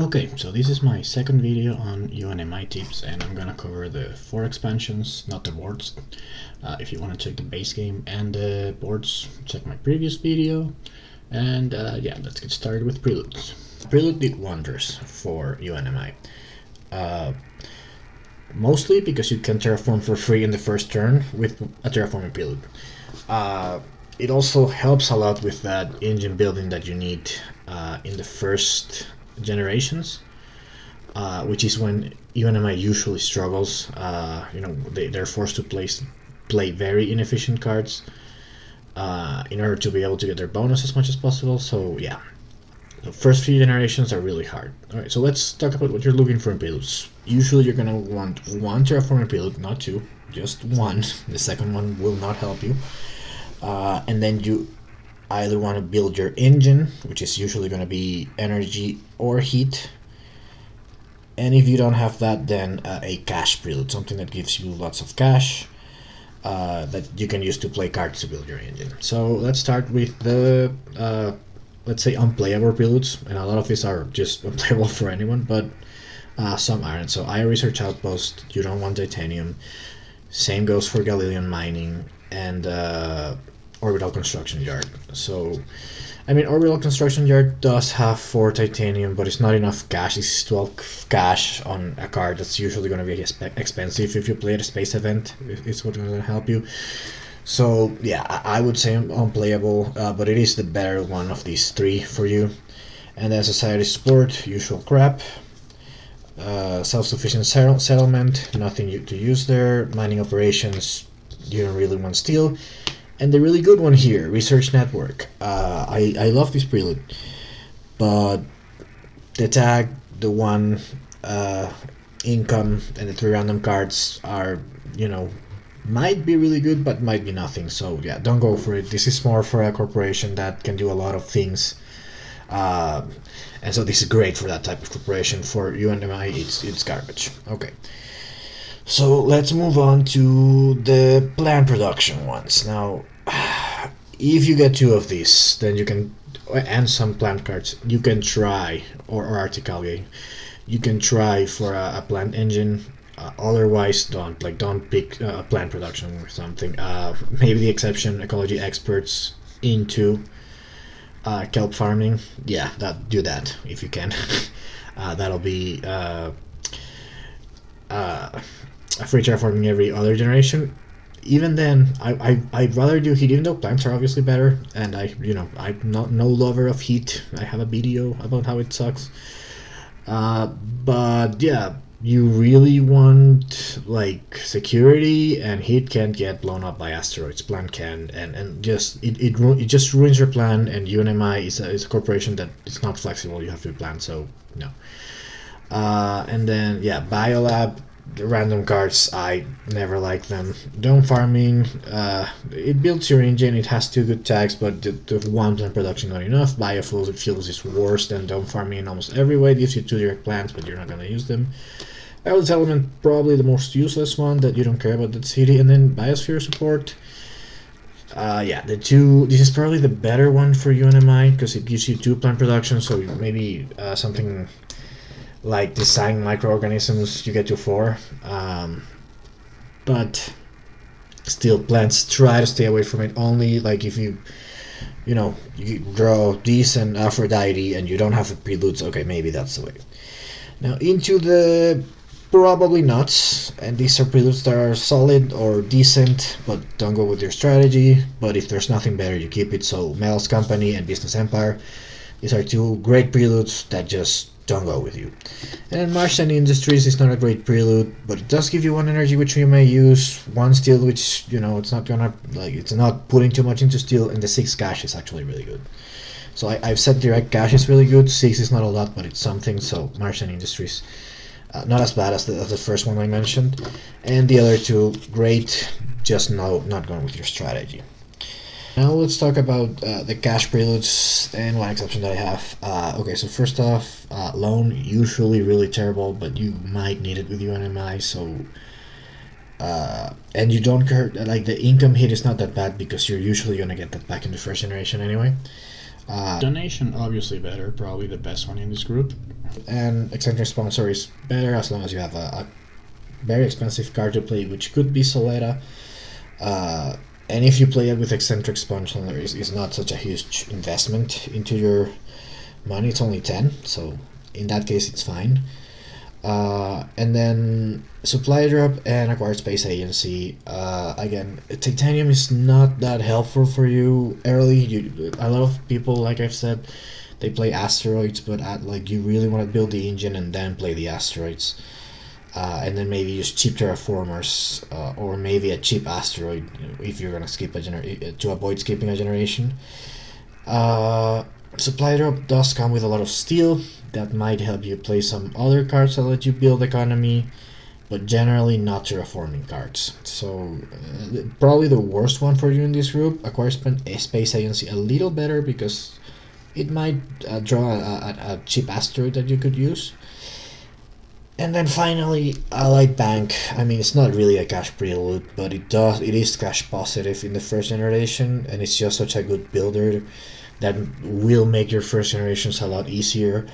Okay, so this is my second video on UNMI tips, and I'm gonna cover the 4 expansions, not the boards. If you want to check the base game and the boards, check my previous video. And yeah, let's get started with Prelude. Prelude did wonders for UNMI. Mostly because you can terraform for free in the first turn with a terraforming Prelude. It also helps a lot with that engine building that you need in the first generations, which is when UNMI usually struggles. They're forced to play very inefficient cards in order to be able to get their bonus as much as possible. So yeah, the first few generations are really hard. Alright, so let's talk about what you're looking for in Preludes. Usually you're going to want one Terraforming Prelude, not two, just one. The second one will not help you. And then you either want to build your engine, which is usually going to be energy or heat. And if you don't have that, then a cash Prelude, something that gives you lots of cash that you can use to play cards to build your engine. So let's start with the let's say unplayable Preludes, and a lot of these are just unplayable for anyone, but some aren't. So Eye Research Outpost, you don't want Titanium. Same goes for Galilean Mining and Orbital Construction Yard. So I mean, Orbital Construction Yard does have 4 Titanium, but it's not enough cash. It's 12 cash on a card that's usually going to be expensive if you play at a space event. It's what's going to help you. So yeah, I would say unplayable, but it is the better one of these 3 for you. And then Society Support, usual crap. Self-sufficient settlement, nothing to use there. Mining Operations, you don't really want steel. And the really good one here, Research Network. I love this Prelude, but the tag, the 1 income, and the 3 random cards are, might be really good, but might be nothing. So yeah, don't go for it. This is more for a corporation that can do a lot of things. And so this is great for that type of corporation. For UNMI, it's garbage. Okay. So let's move on to the plant production ones. Now, if you get 2 of these, then you can, and some plant cards, you can try, or Articalgate, you can try for a plant engine. Otherwise, don't pick plant production or something. Maybe the exception, Ecology Experts into kelp farming. Yeah, do that if you can. That'll be a free terraforming every other generation. Even then, I'd rather do heat, even though plants are obviously better, and I'm not no lover of heat. I have a video about how it sucks. But yeah, you really want like security, and heat can't get blown up by asteroids. Plant can, and just it just ruins your plan. And UNMI is a corporation that is not flexible. You have to plan, so no. And then yeah, Biolab. The random cards, I never like them. Dome farming, it builds your engine, it has 2 good tags, but the 1 plant production not enough. Biofuels, it feels is worse than dome farming in almost every way. It gives you 2 direct plants, but you're not going to use them. Eldest Element, probably the most useless one that you don't care about that city. And then Biosphere Support. Yeah, this is probably the better one for UNMI, because it gives you 2 plant production, so maybe something like design microorganisms, you get to 4, but still, plants, try to stay away from it. Only like if you draw decent Aphrodite and you don't have a Preludes, okay, maybe that's the way. Now into the probably nuts, and these are Preludes that are solid or decent, but don't go with your strategy. But if there's nothing better, you keep it. So Metals Company and Business Empire, these are 2 great Preludes that just don't go with you. And then Martian Industries is not a great Prelude, but it does give you 1 energy, which you may use, 1 steel, which it's not gonna it's not putting too much into steel, and the 6 cash is actually really good. So I've said direct cash is really good. 6 is not a lot, but it's something. So Martian Industries, not as bad as the first one I mentioned, and the other 2 great, just not going with your strategy. Now let's talk about the cash Preludes, and 1 exception that I have. Okay, so first off, loan, usually really terrible, but you might need it with UNMI. So and you don't care, like the income hit is not that bad, because you're usually gonna get that back in the first generation anyway. Donation, obviously better, probably the best one in this group. And eccentric sponsor is better as long as you have a very expensive card to play, which could be Solera. And if you play it with eccentric sponsor, it's not such a huge investment into your money. It's only 10, so in that case it's fine. And then supply drop and acquired space agency. Again, titanium is not that helpful for you early. A lot of people, like I've said, they play asteroids, but like you really want to build the engine and then play the asteroids. And then maybe use cheap terraformers, or maybe a cheap asteroid if you're gonna skip to avoid skipping a generation. Supply drop does come with a lot of steel. That might help you play some other cards that let you build economy, but generally not terraforming cards. So probably the worst one for you in this group. Acquire space agency a little better because it might draw a cheap asteroid that you could use. And then finally, Allied Bank. I mean, it's not really a cash prelude, but it is cash positive in the first generation, and it's just such a good builder that will make your first generations a lot easier.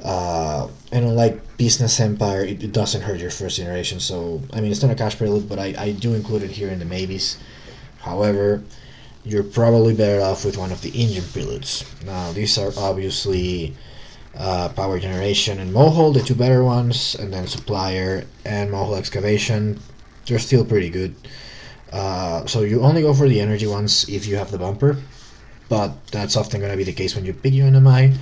And unlike Business Empire, it doesn't hurt your first generation. So I mean, it's not a cash prelude, but I do include it here in the maybes. However, you're probably better off with one of the engine preludes. Now these are obviously Power Generation and Mohole, the two better ones, and then Supplier and Mohole Excavation. They're still pretty good. So you only go for the energy ones if you have the bumper, but that's often going to be the case when you pick UNMI.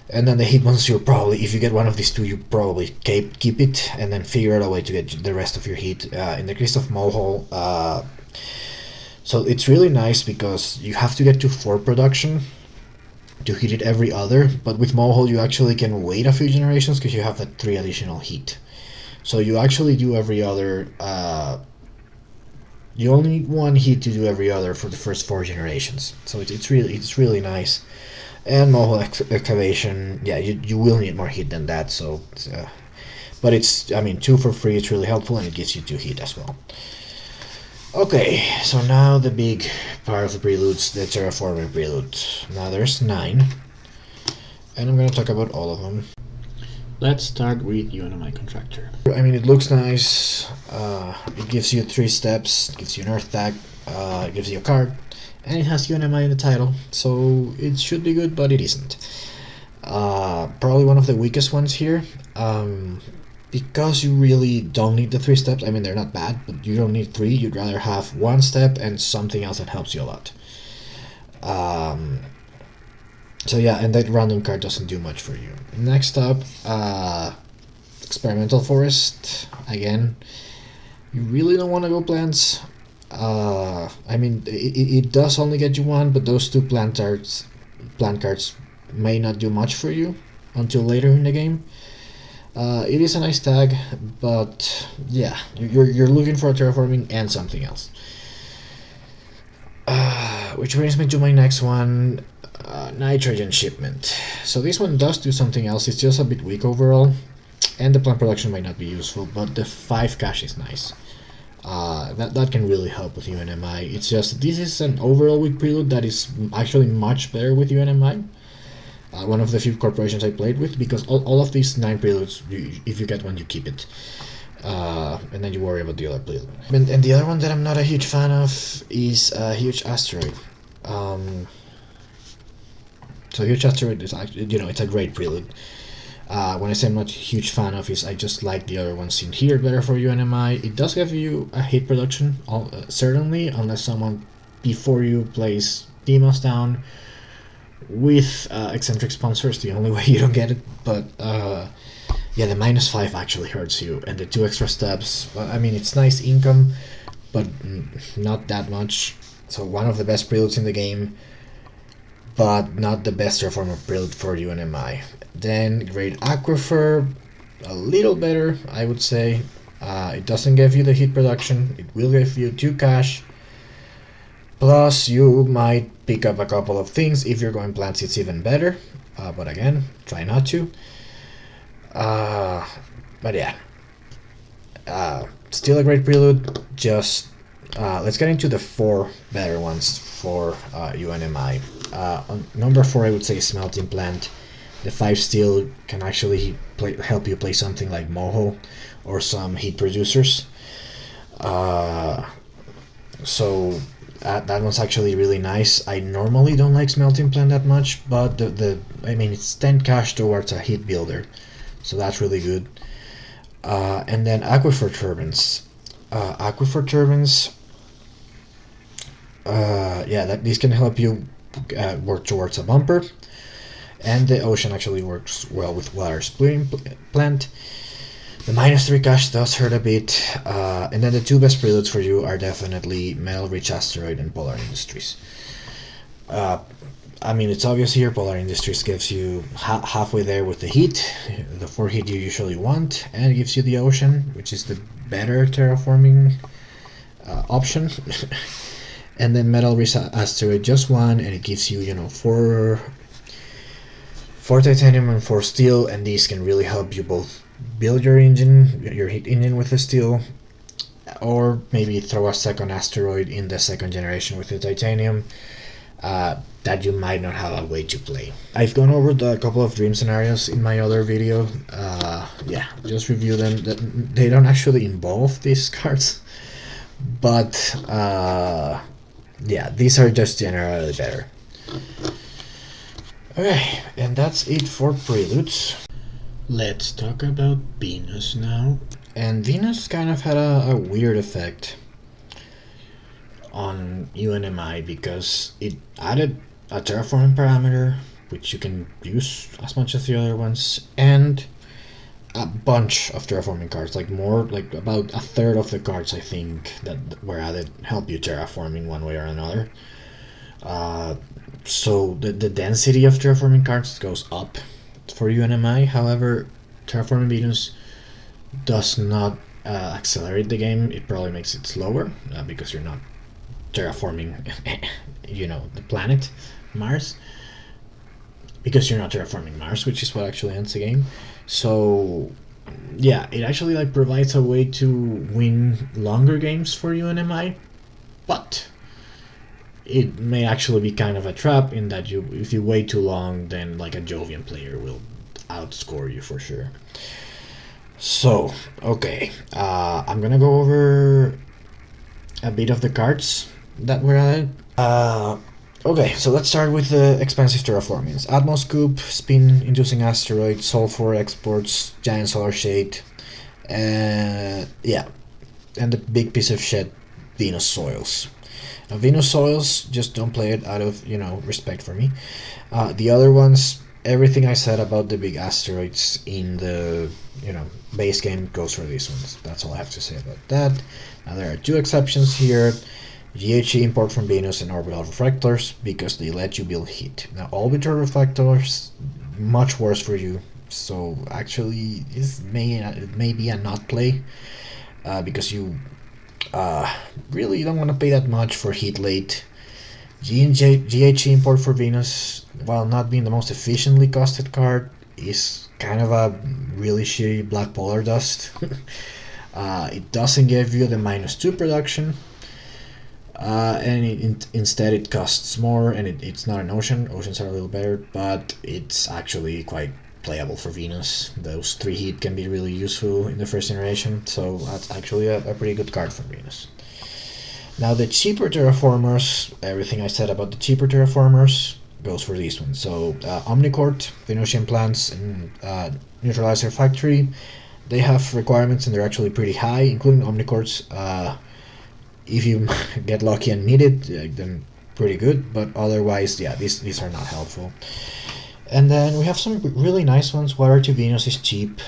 And then the heat ones, you'll probably, if you get one of these two, you probably keep it and then figure out a way to get the rest of your heat. In the case of Mohole, so it's really nice because you have to get to 4 production to heat it every other, but with Mohole you actually can wait a few generations because you have that 3 additional heat. So you actually do every other, you only need 1 heat to do every other for the first 4 generations. So it's really nice. And Mohole Excavation, yeah, you will need more heat than that, so but it's, I mean, 2 for free, it's really helpful, and it gives you 2 heat as well. Okay, so now the big part of the preludes, the Terraforming Prelude. Now there's 9, and I'm going to talk about all of them. Let's start with UNMI Contractor. I mean, it looks nice, it gives you 3 steps, it gives you an Earth tag, it gives you a card, and it has UNMI in the title, so it should be good, but it isn't. Probably one of the weakest ones here, because you really don't need the 3 steps. I mean, they're not bad, but you don't need 3. You'd rather have 1 step and something else that helps you a lot. So yeah, and that random card doesn't do much for you. Next up, Experimental Forest. Again, you really don't want to go plants. I mean, it does only get you 1, but those 2 plant cards may not do much for you until later in the game. It is a nice tag, but yeah, you're looking for a terraforming and something else. Which brings me to my next one, Nitrogen Shipment. So this one does do something else, it's just a bit weak overall, and the plant production might not be useful, but the 5 cash is nice. That can really help with UNMI. It's just, this is an overall weak prelude that is actually much better with UNMI. One of the few corporations I played with, because all of these 9 preludes, if you get one, you keep it. And then you worry about the other prelude. And the other one that I'm not a huge fan of is Huge Asteroid. So Huge Asteroid is actually, it's a great prelude. When I say I'm not a huge fan of is I just like the other ones in here better for UNMI. It does give you a hit production, certainly, unless someone before you plays Demos down with eccentric sponsors, the only way you don't get it. But yeah, the -5 actually hurts you, and the 2 extra steps, well, I mean, it's nice income, but not that much. So one of the best preludes in the game, but not the best terraformer prelude for UNMI. Then Great Aquifer, a little better, I would say. It doesn't give you the heat production, it will give you 2 cash, plus you might pick up a couple of things. If you're going plants, it's even better, but again, try not to. But yeah, still a great prelude, just let's get into the 4 better ones for UNMI. On number 4, I would say Smelting Plant. The 5 steel can actually help you play something like Moho or some heat producers. So that one's actually really nice. I normally don't like Smelting Plant that much, but I mean, it's 10 cash towards a heat builder, so that's really good. And then Aquifer Turbines. Aquifer Turbines, yeah, these can help you work towards a bumper. And the ocean actually works well with water splitting plant. The -3 cash does hurt a bit. And then the 2 best preludes for you are definitely Metal Rich Asteroid and Polar Industries. I mean, it's obvious here, Polar Industries gives you halfway there with the heat, the 4 heat you usually want, and it gives you the ocean, which is the better terraforming option. And then Metal Rich Asteroid just 1, and it gives you, 4 titanium and 4 steel, and these can really help you both build your engine, your heat engine with the steel, or maybe throw a second asteroid in the 2nd generation with the titanium that you might not have a way to play. I've gone over a couple of dream scenarios in my other video. Yeah, just review them. They don't actually involve these cards, but yeah, these are just generally better. Okay, and that's it for Preludes. Let's talk about Venus now. And Venus kind of had a weird effect on UNMI because it added a terraforming parameter, which you can use as much as the other ones, and a bunch of terraforming cards, like about a third of the cards I think that were added help you terraform in one way or another. So the density of terraforming cards goes up for UNMI. However, Terraforming Venus does not accelerate the game. It probably makes it slower because you're not terraforming the planet Mars, because you're not terraforming Mars, which is what actually ends the game. So yeah, it actually provides a way to win longer games for UNMI, but it may actually be kind of a trap in that if you wait too long, then a Jovian player will outscore you for sure. So okay, I'm gonna go over a bit of the cards that were added. Okay, so let's start with the expensive terraformings. Atmos Scoop, Spin Inducing Asteroid, Sulfur Exports, Giant Solar Shade, yeah, and the big piece of shit, Venus Soils. Now, Venus Soils, just don't play it out of respect for me. The other ones, everything I said about the big asteroids in the base game goes for these ones. That's all I have to say about that. Now there are 2 exceptions here: GHE import from Venus and orbital reflectors, because they let you build heat. Now orbital reflectors, much worse for you. So actually, this may be a not play because you really don't want to pay that much for heat late. GHE import for Venus, while not being the most efficiently costed card, is kind of a really shitty black polar dust. It doesn't give you the -2 production, and instead it costs more, and it's not an ocean. Oceans are a little better, but it's actually quite playable for Venus. Those 3 heat can be really useful in the 1st generation, so that's actually a pretty good card for Venus. Now the cheaper terraformers, everything I said about the cheaper terraformers goes for these ones. So Omnicourt, Venusian Plants, and Neutralizer Factory, they have requirements and they're actually pretty high, including Omnicourt's. If you get lucky and need it, then pretty good, but otherwise, yeah, these are not helpful. And then we have some really nice ones. Water to Venus is cheap.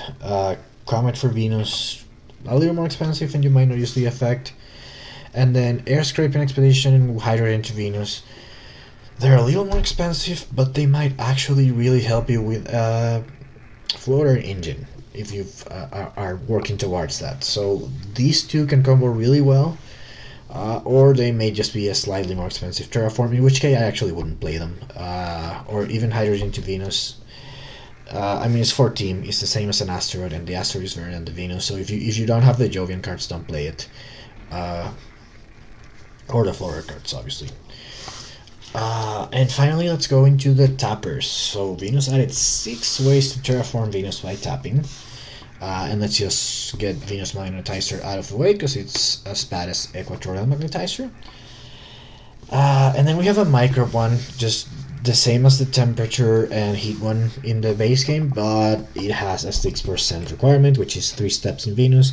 Comet for Venus, a little more expensive, and you might not use the effect. And then Air Scraping Expedition and Hydrogen to Venus, they're a little more expensive, but they might actually really help you with floater engine if you are working towards that. So these 2 can combo really well. Or they may just be a slightly more expensive terraform, in which case I actually wouldn't play them. Or even Hydrogen to Venus. I mean, it's 4 team, it's the same as an asteroid, and the asteroid is better than the Venus, so if you don't have the Jovian cards, don't play it. or the floater cards, obviously. And finally, let's go into the tappers. So Venus added 6 ways to terraform Venus by tapping. And let's just get Venus Magnetizer out of the way because it's as bad as Equatorial Magnetizer. And then we have a microbe one, just the same as the temperature and heat one in the base game, but it has a 6% requirement, which is 3 steps in Venus.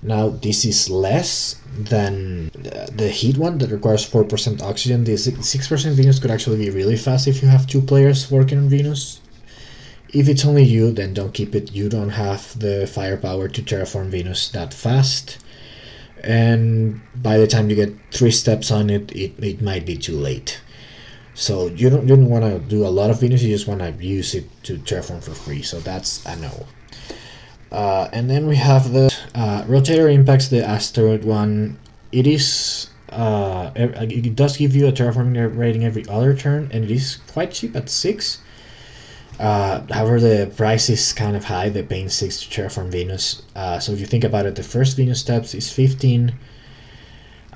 Now this is less than the heat one that requires 4% oxygen. The 6% Venus could actually be really fast if you have 2 players working on Venus. If it's only you, then don't keep it. You don't have the firepower to terraform Venus that fast. And by the time you get 3 steps on it, it might be too late. So you don't want to do a lot of Venus, you just want to use it to terraform for free. So that's a no. And then we have the rotator impacts, the asteroid one. It is it does give you a terraforming rating every other turn, and it is quite cheap at 6. However, the price is kind of high. They're paying 6 to terraform Venus. So if you think about it, the first Venus steps is 15.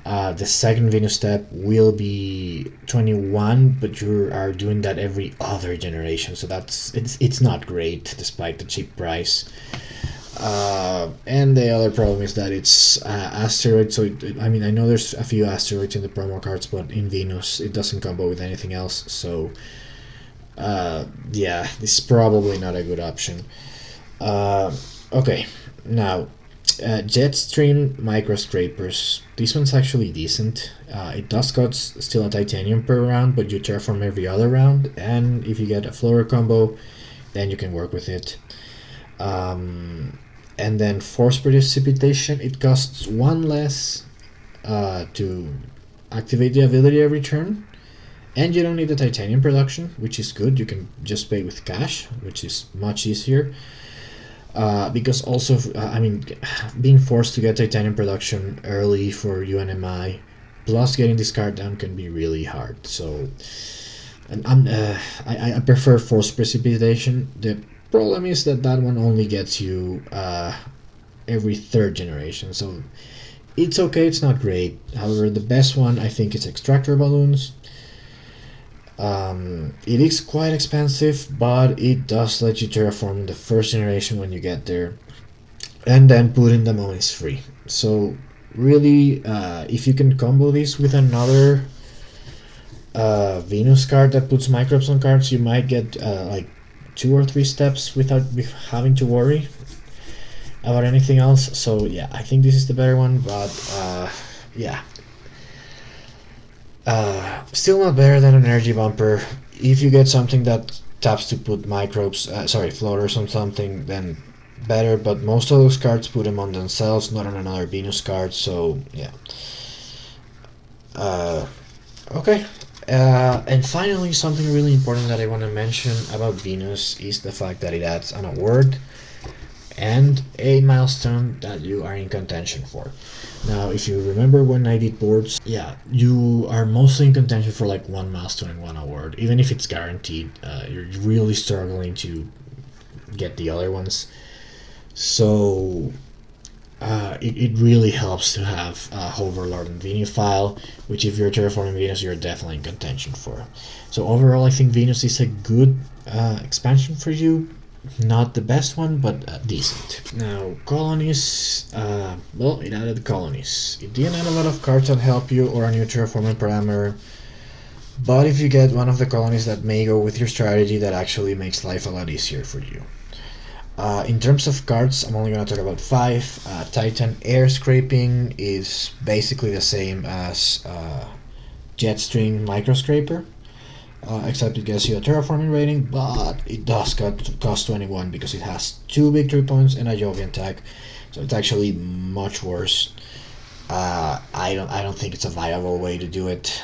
The second Venus step will be 21, but you are doing that every other generation, so it's not great despite the cheap price. And the other problem is that it's asteroid. So I mean, I know there's a few asteroids in the promo cards, but in Venus it doesn't combo with anything else. So yeah, this is probably not a good option. Okay, now Jetstream microscrapers. This one's actually decent. It does cost still a titanium per round, but you terraform every other round, and if you get a floater combo, then you can work with it. And then force precipitation, it costs 1 less to activate the ability every turn, and you don't need the titanium production, which is good. You can just pay with cash, which is much easier. Because also, I mean, being forced to get titanium production early for UNMI, plus getting this card down can be really hard. So, and I prefer force precipitation. The problem is that one only gets you every 3rd generation, so it's okay, it's not great. However, the best one I think is extractor balloons. It is quite expensive, but it does let you terraform the 1st generation when you get there, and then putting them on is free. So really, if you can combo this with another Venus card that puts microbes on cards, you might get like 2 or 3 steps without having to worry about anything else. So yeah, I think this is the better one, but yeah, still not better than an energy bumper. If you get something that taps to put microbes, floaters on something, then better, but most of those cards put them on themselves, not on another Venus card. So yeah. Okay. And finally, something really important that I want to mention about Venus is the fact that it adds an award and a milestone that you are in contention for. Now, if you remember when I did boards, yeah, you are mostly in contention for like 1 milestone and 1 award. Even if it's guaranteed, you're really struggling to get the other ones. So it really helps to have Hoverlord and Venufile, which if you're terraforming Venus, you're definitely in contention for. So overall, I think Venus is a good expansion for you. Not the best one, but decent. Now, Colonies, well, it added Colonies. It didn't add a lot of cards that help you or a new terraforming parameter, but if you get one of the Colonies that may go with your strategy, that actually makes life a lot easier for you. In terms of cards, I'm only going to talk about 5. Titan Air Scraping is basically the same as Jetstream Microscraper, except it gets you a terraforming rating, but it does cost 21 because it has 2 victory points and a Jovian tag, so it's actually much worse. I don't think it's a viable way to do it.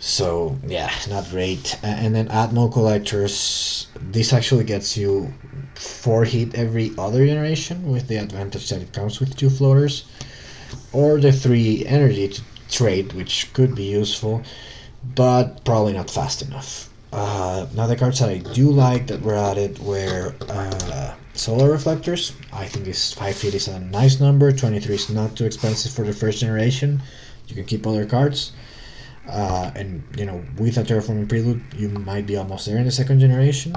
So yeah, not great. And then Atmo Collectors, this actually gets you 4 hit every other generation with the advantage that it comes with 2 floaters, or the 3 energy to trade, which could be useful, but probably not fast enough. Now the cards that I do like that were added were Solar Reflectors. I think this 5 hit is a nice number. 23 is not too expensive for the 1st generation. You can keep other cards, and with a Terraforming Prelude, you might be almost there in the second generation.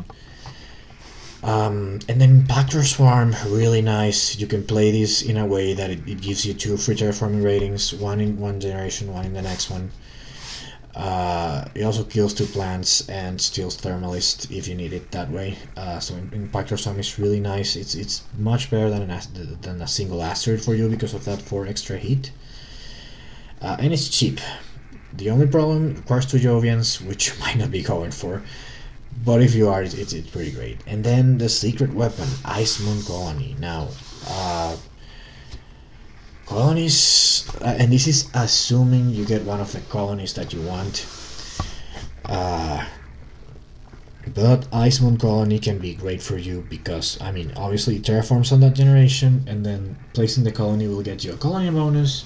And then Impactor Swarm, really nice. You can play this in a way that it gives you 2 free terraforming ratings, one in one generation, one in the next one. It also kills 2 plants and steals Thermalist if you need it that way. So Impactor Swarm is really nice. It's much better than a single asteroid for you because of that 4 extra heat. And it's cheap. The only problem, requires 2 Jovians, which you might not be going for. But if you are, it's pretty great. And then the secret weapon, Ice Moon Colony. Now, colonies, and this is assuming you get one of the colonies that you want. But Ice Moon Colony can be great for you because, I mean, obviously it terraforms on that generation, and then placing the colony will get you a colony bonus,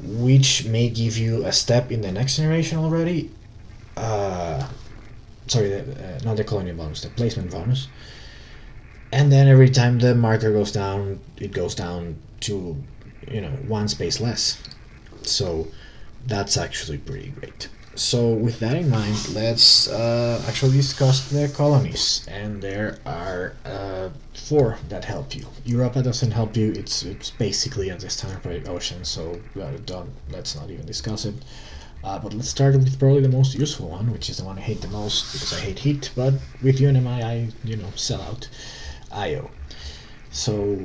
which may give you a step in the next generation already. Sorry, not the colony bonus, the placement bonus. And then every time the marker goes down, it goes down to, 1 space less. So that's actually pretty great. So with that in mind, let's actually discuss the colonies. And there are 4 that help you. Europa doesn't help you. It's basically at the Standard Ocean, so let's not even discuss it. But let's start with probably the most useful one, which is the one I hate the most because I hate heat, but with UNMI I, sell out. IO. So,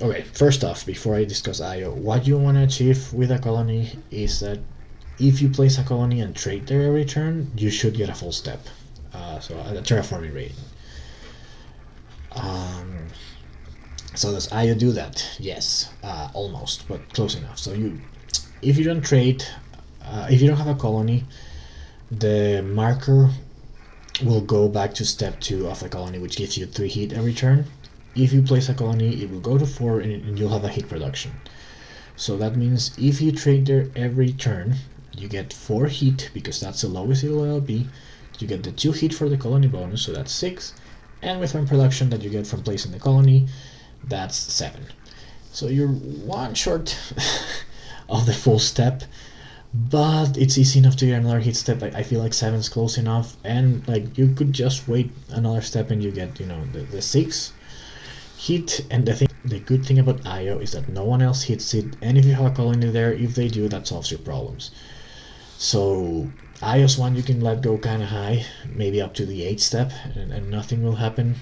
okay, first off, before I discuss IO, what you want to achieve with a colony is that if you place a colony and trade there every turn, you should get a full step. So a terraforming rating. So does IO do that? Yes, almost, but close enough. So if you don't trade, if you don't have a colony, the marker will go back to step 2 of the colony, which gives you 3 heat every turn. If you place a colony, it will go to 4 and you'll have a heat production. So that means if you trade there every turn, you get 4 heat because that's the lowest it will ever be. You get the 2 heat for the colony bonus, so that's 6. And with one production that you get from placing the colony, that's 7. So you're 1 short of the full step. But it's easy enough to get another heat step. I feel like 7's close enough, and like you could just wait another step and you get the 6 heat. And the good thing about IO is that no one else hits it, and if you have a colony there, if they do, that solves your problems. So IO's one you can let go kind of high, maybe up to the 8th step, and nothing will happen.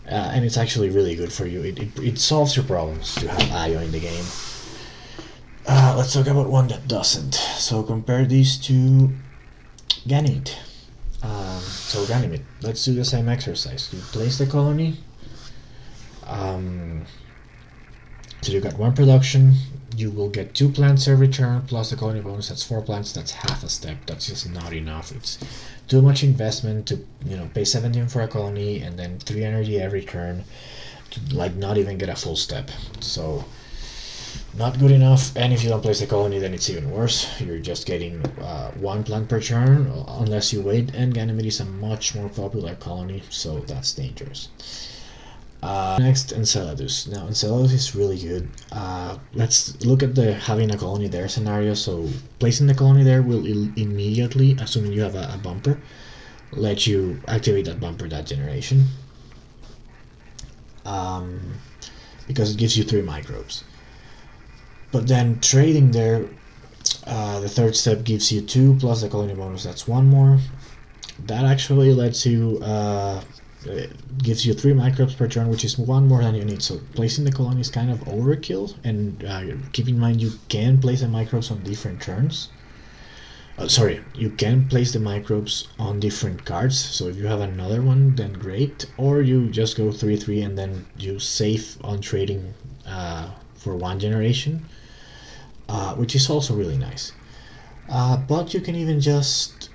And it's actually really good for you. It solves your problems to have IO in the game. Let's talk about one that doesn't. So compare these to Ganymede. So Ganymede, let's do the same exercise. You place the colony. So you got 1 production. You will get 2 plants every turn plus the colony bonus. That's 4 plants. That's half a step. That's just not enough. It's too much investment to pay 17 for a colony and then 3 energy every turn to not even get a full step. So not good enough. And if you don't place the colony, then it's even worse. You're just getting 1 plant per turn unless you wait, and Ganymede is a much more popular colony, so that's dangerous. Next, Enceladus. Now Enceladus is really good. Let's look at the having a colony there scenario. So placing the colony there will immediately, assuming you have a bumper, let you activate that bumper that generation, because it gives you 3 microbes. But then trading there, the 3rd step gives you 2 plus the colony bonus, that's 1 more. That actually lets you, gives you 3 microbes per turn, which is 1 more than you need. So placing the colony is kind of overkill, and keep in mind you can place the microbes on different turns. You can place the microbes on different cards, so if you have another one, then great. Or you just go 3-3 and then you save on trading for 1 generation. Which is also really nice. But you can even just,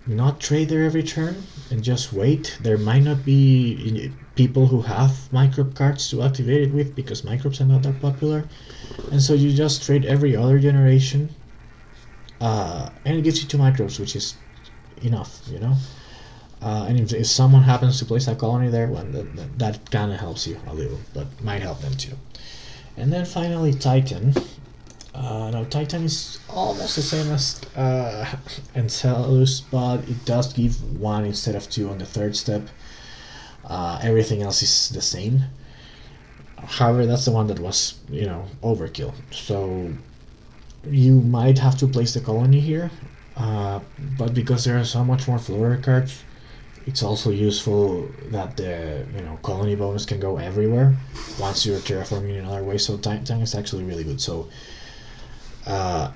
not trade there every turn and just wait. There might not be people who have microbe cards to activate it with because microbes are not that popular. And so you just trade every other generation. And it gives you 2 microbes, which is enough, And if someone happens to place a colony there, well, that kind of helps you a little, but might help them too. And then finally Titan. Now Titan is almost the same as Enceladus, but it does give 1 instead of 2 on the third step. Everything else is the same. However, that's the one that was, overkill. So you might have to place the colony here, but because there are so much more floater cards, it's also useful that the colony bonus can go everywhere once you're terraforming in another way. So Titan is actually really good. So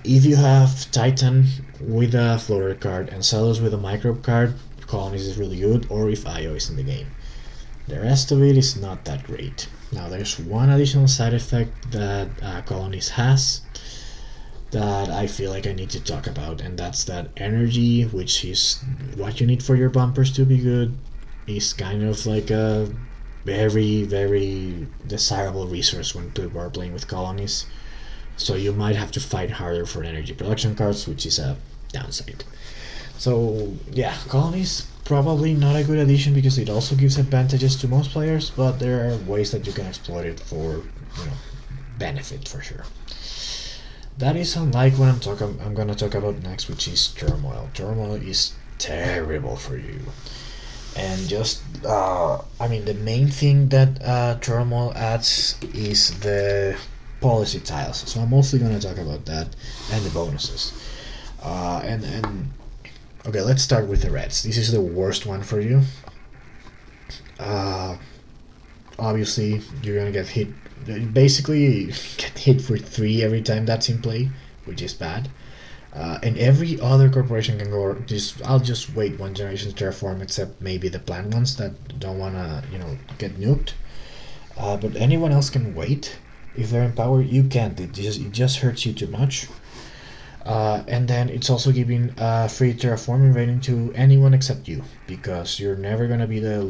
if you have Titan with a floater card and Celos with a microbe card, Colonies is really good, or if IO is in the game. The rest of it is not that great. Now there's one additional side effect that Colonies has that I feel like I need to talk about, and that's that energy, which is what you need for your bumpers to be good, is kind of like a very, very desirable resource when people are playing with Colonies. So you might have to fight harder for energy production cards, which is a downside. So yeah, Colonies probably not a good addition because it also gives advantages to most players, but there are ways that you can exploit it for benefit for sure. That is unlike what I'm gonna talk about next, which is Turmoil. Turmoil is terrible for you. And just, the main thing that Turmoil adds is the policy tiles. So I'm mostly gonna talk about that and the bonuses. Okay, let's start with the reds. This is the worst one for you. Obviously, you're gonna get hit. Basically, get hit for 3 every time that's in play, which is bad. And every other corporation can go. I'll just wait 1 generation to terraform, except maybe the planned ones that don't wanna, get nuked. But anyone else can wait. If they're in power, you can't. It just hurts you too much. And then it's also giving free terraforming rating to anyone except you, because you're never gonna be the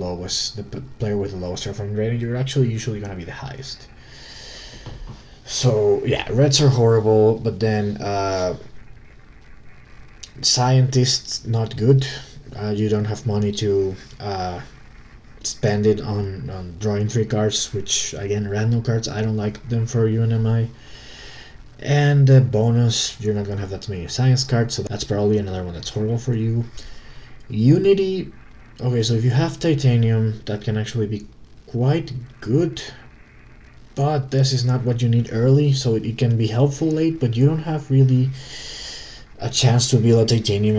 player with the lowest terraforming rating. You're actually usually gonna be the highest. So yeah, reds are horrible, but then scientists not good. You don't have money to spend it on drawing 3 cards, which again, random cards. I don't like them for UNMI. And the bonus, you're not gonna have that many science cards, so that's probably another one that's horrible for you. Unity, okay, so if you have titanium, that can actually be quite good, but this is not what you need early, so it can be helpful late, but you don't have really a chance to build a titanium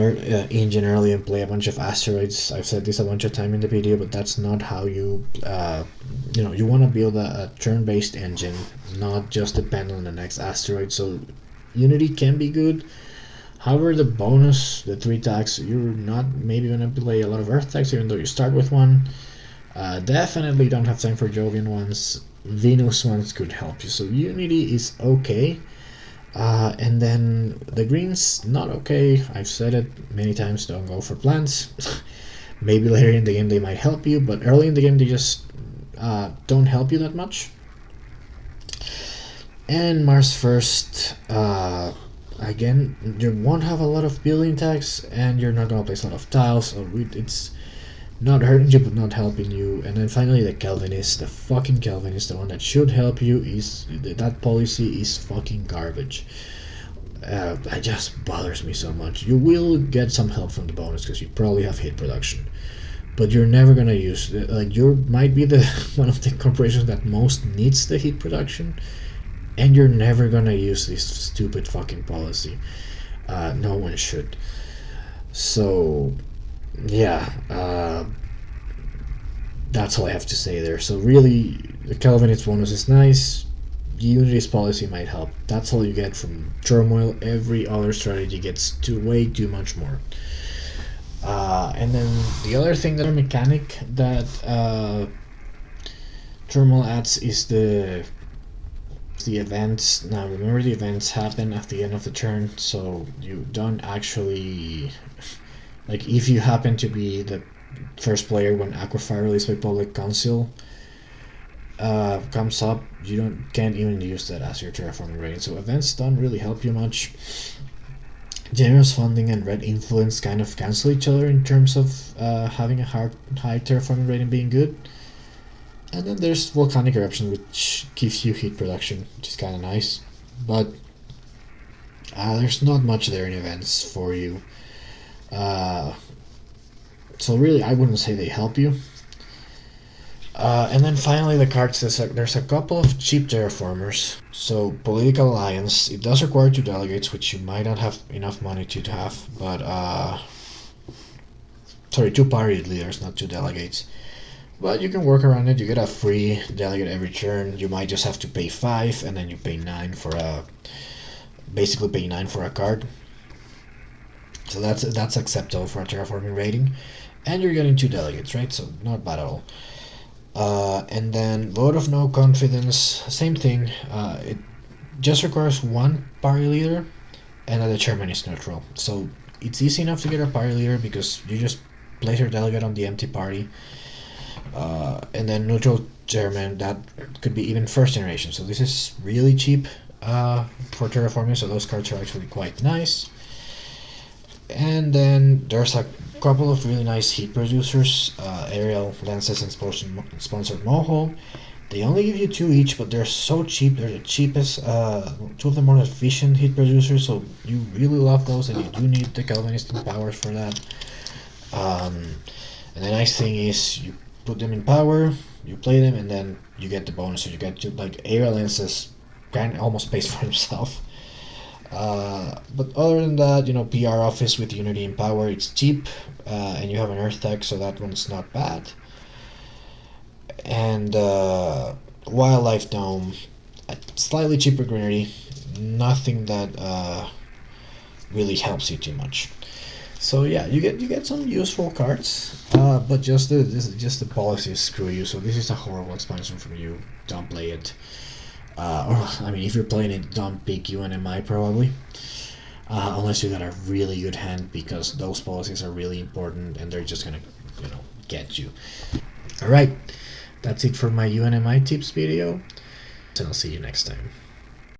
engine early and play a bunch of asteroids. I've said this a bunch of time in the video, but that's not how you you want to build a turn-based engine, not just depend on the next asteroid. So Unity can be good. However, the bonus, the 3 tags, you're not maybe going to play a lot of Earth tags, even though you start with 1. Definitely don't have time for Jovian ones. Venus ones could help you. So Unity is okay. And then the greens, not okay. I've said it many times, don't go for plants. Maybe later in the game they might help you, but early in the game they just don't help you that much. And Mars first, again, you won't have a lot of building tags, and you're not going to place a lot of tiles, so it's not hurting you but not helping you. And then finally the Calvinist, the fucking Calvinist, the one that should help you, is that policy is fucking garbage. It just bothers me so much. You will get some help from the bonus because you probably have hit production, but you're never gonna use you might be the one of the corporations that most needs the heat production, and you're never gonna use this stupid fucking policy. No one should. So yeah, that's all I have to say there. So really, the Calvinist bonus is nice. Unity's policy might help. That's all you get from Turmoil. Every other strategy gets way too much more. And then the other thing, that mechanic that Turmoil adds is the events. Now remember, the events happen at the end of the turn, so you don't actually, like, if you happen to be the first player when Aquafire released by Public Council comes up, you can't even use that as your terraforming rating. So events don't really help you much. Generous funding and red influence kind of cancel each other in terms of having a high terraforming rating being good. And then there's volcanic eruption, which gives you heat production, which is kind of nice, but There's not much there in events for you. So really, I wouldn't say they help you. And then finally, the cards, there's a couple of cheap terraformers. So Political Alliance, it does require 2 delegates, which you might not have enough money to have, but sorry, 2 party leaders, not 2 delegates. But you can work around it. You get a free delegate every turn. You might just have to pay 5, and then you pay 9 for basically pay 9 for a card. So that's acceptable for a terraforming rating, and you're getting 2 delegates, right? So not bad at all. And then Vote of No Confidence, same thing. It just requires 1 party leader, and the chairman is neutral. So it's easy enough to get a party leader because you just place your delegate on the empty party. And then neutral chairman, that could be even first generation. So this is really cheap for terraforming, so those cards are actually quite nice. And then there's a couple of really nice heat producers, aerial lances and sponsored mohole. They only give you 2 each, but they're so cheap. They're the cheapest, 2 of the more efficient heat producers, so you really love those, and you do need the Calvinistic powers for that. And the nice thing is you put them in power, you play them, and then you get the bonus. So you get to, like, aerial lances kind of almost pays for himself. But other than that, PR Office with Unity and Power, it's cheap, and you have an Earth tech, so that one's not bad. And Wildlife Dome, a slightly cheaper greenery, nothing that really helps you too much. So yeah, you get some useful cards, but just the policies screw you. So this is a horrible expansion from you. Don't play it. Or, I mean, if you're playing it, don't pick UNMI probably. Unless you got a really good hand, because those policies are really important and they're just gonna, get you. Alright, that's it for my UNMI tips video, and I'll see you next time.